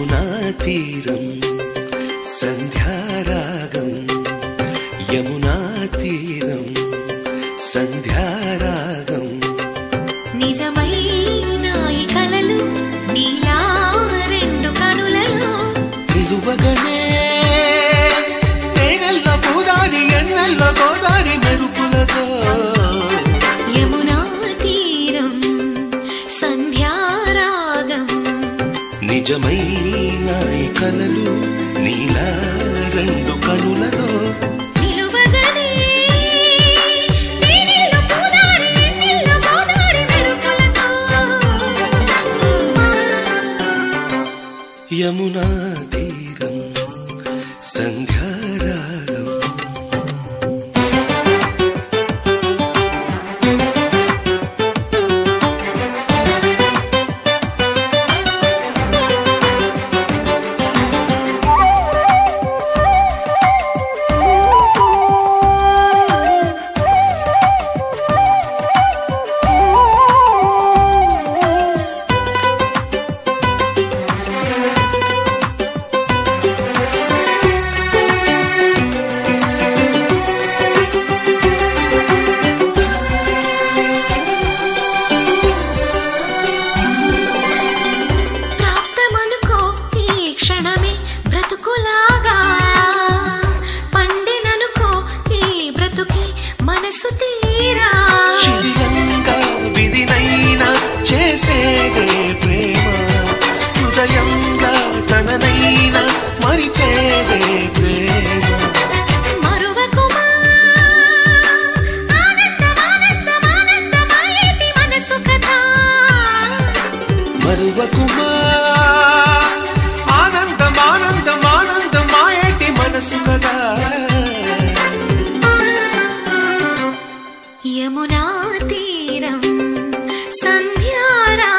యమునా తీరం సంధ్యారాగం యమునా తీరం సంధ్యారాగం నిజమైన ఈ కలలు నీలా రెండు కనులలో నిలువగనే తేనెల్లో గోదారి ఎన్నెల్లో గోదారి మెరుపులతో యమునా తీరం సంధ్యారాగం నిజమైన ఈ కలలు నీలా రెండు కనులలో యమునా తీరం సంధ్యారాగం శిథిలంగా విధినైనా చేసేదే ప్రేమ హృదయంగా తననైనా మరిచేదే ప్రేమ మరువకుమా ఆనందమానందమానందమాయేటి మనసు కథ మరువకుమా ఆనందమానందమానందమాయేటి మనసు కదా యమునా తీరం సంధ్యారాగం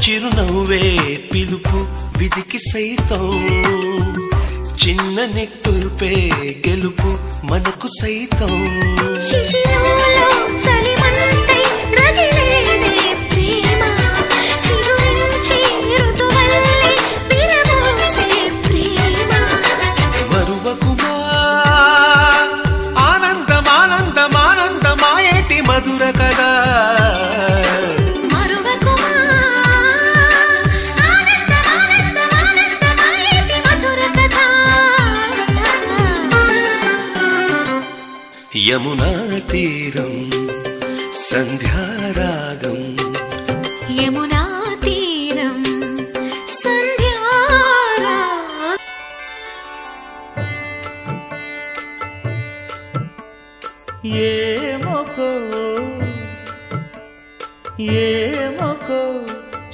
చిరునవ్వే పిలుపు విధికి సైతం చిన్న నిట్టూర్పే గెలుపు మనకు సైతం శిశిరంలో చలిమంటై రగిలేదే ప్రేమ చిగురించి ఋతువల్లే విరబోసే ప్రేమ మరువకుమా ఆనందమానందమానందమాయేటి మధుర కదా యమునా తీరం సంధ్యారాగం యమునా తీరం సంధ్యారాగం ఏమొకో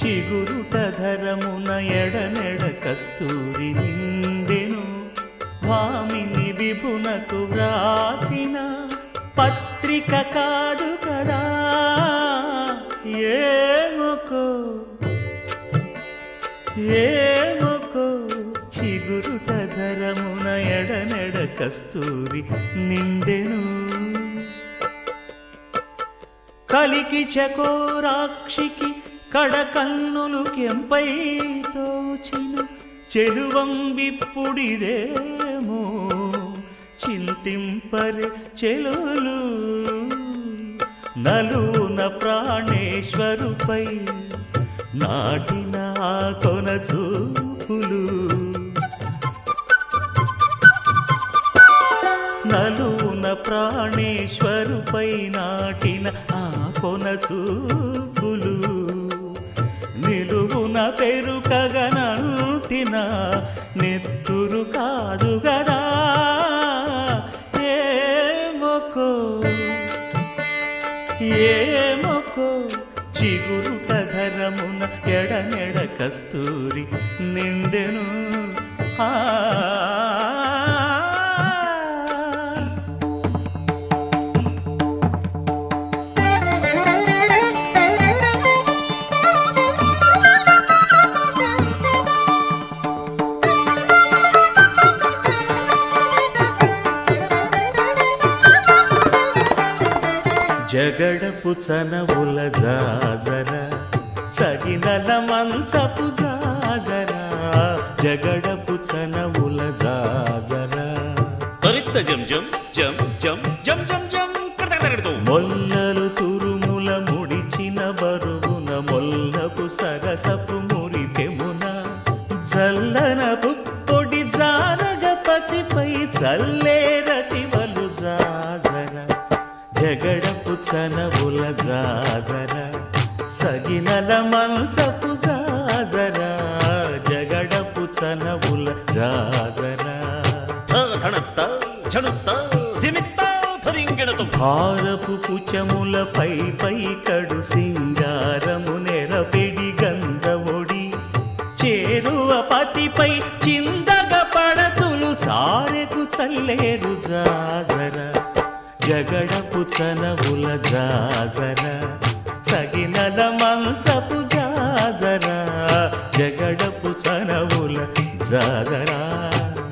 చిగురుట ధరమున ఎడనెడ కస్తూరి నిండెను భామిని విభునకు వ్రాసిన పత్రిక కాదు కదా ఏమొకో చిగురుట ధరమున ఎడనెడ కస్తూరి నిండెను కలికి చకోరాక్షికి కడకన్నులు కెంపై తోచిన చెలువంబిప్పుడిదేమో చింతింపరే చెలులు నలున ప్రాణేశ్వరుపై నాటిన ఆ కొన చూపులు నలున ప్రాణేశ్వరుపై నాటిన ఆ కొన చూపులు నిలువున పెరుకగనంటిన నెత్తురు కాదు గదా ఏమొకో చిగురుట ధరమున ఎడనెడ కస్తూరి నిండెను ఆ జగడపు చనవుల జాజర సగినల మంచపు జాజర జగడపు చనవుల జాజర తరిత్త జం జం జం జం జం జం జం కడతకడతో మొల్లలు తురుముల ముడిచిన బరువున మొల్లపు సరసపు మురిపెమున జల్లనపు పొడి జానగపతిపై చల్లేరతివలు జాజర జగడపు చనవుల జాజర సగినల మంచపు జాజర జగడపు చనవుల జాజర ధనత్త ఝనుత్త ధిమిత్త ధరింగిణతో భారపు పుచముల పై పై కడు సింగారము నెరపెడి గంధముడి చేరువ పతిపై చిందగ పడతులు సారెకు చల్లేరు జాజర జగడపు చనవుల జాజర సగినల మంచపు జాజర జగడపు చనవుల జాజర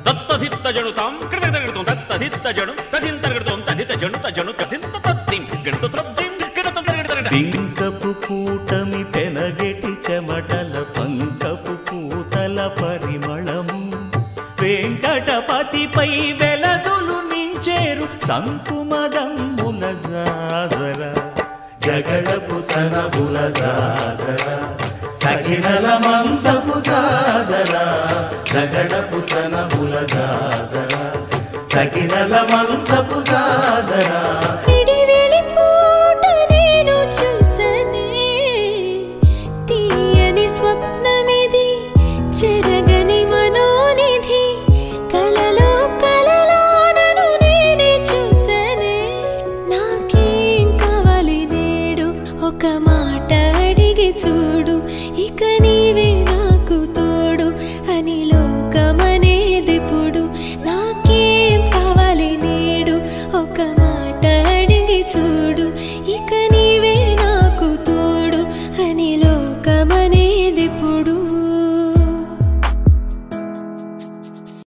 దత్తధిత్త జనుతాం కడతకడతో దత్తధిత్త జను తదింతరగడతో తదిత జను తజను కదింత తద్దిం గణత త్రద్దిం గణత తరగడత పింకపు కూటమి పెనగెటి చెమటల పంకపు కూతల పరిమళము వెంకటపతిపై వెలదులు నించేరు సంకుమదమ్ముల జాజర జగడపు చనవుల జాజర సగినల మంచపు జాజర జగడపు చనవుల జాజర సగినల మంచపు జాజర